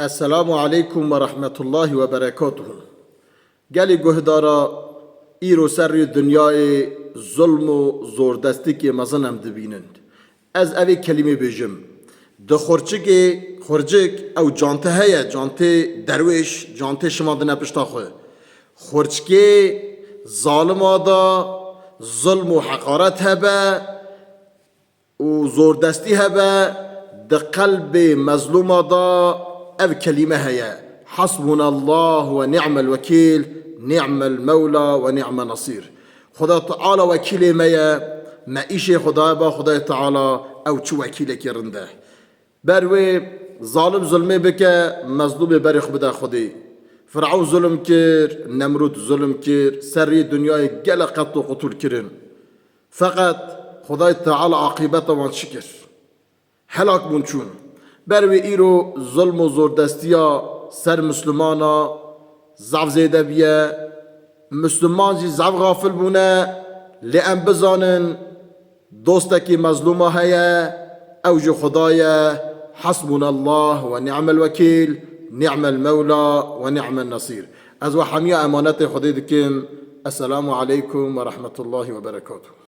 السلام عليكم ورحمة الله وبركاته. گلی گهدارا ایرو سر دنیای ظلم و زوردستی که مزنم دبینند. از اوی کلمه بجم ده خورچک او جانته هیا جانته درویش جانته شما دنه پشتا خواه خورچکه ظالم آدا ظلم و حقارت هبه و زوردستی هبه ده قلب مظلوم آدا او كلمة هي حسبنا الله ونعم الوكيل نعم المولى ونعم النصير. خدا تعالى وكيل ما إيش خدا با خدا تعالى أو شو وكيلك يرنده بروي ظالم ظلمي بك مظلوم بريخ بدا خدي فرعون ظلم كير نمرود ظلم كير سري دنياي جل قتل قتل كيرن فقط خدا تعالى عاقبته وان شكر هلاك بونشون بروی ایرو ظلم و زوردستیا سر مسلمانا ضعف زیده بیه مسلمان جی ضعف غافل بونه لئن بزانن دوستکی مظلومه هیا او جو خدایا حسبنا الله و نعم الوکیل نعم المولى و نعم النصير. از و حمیه امانت خدای دکم. السلام علیکم و رحمت الله و برکاته.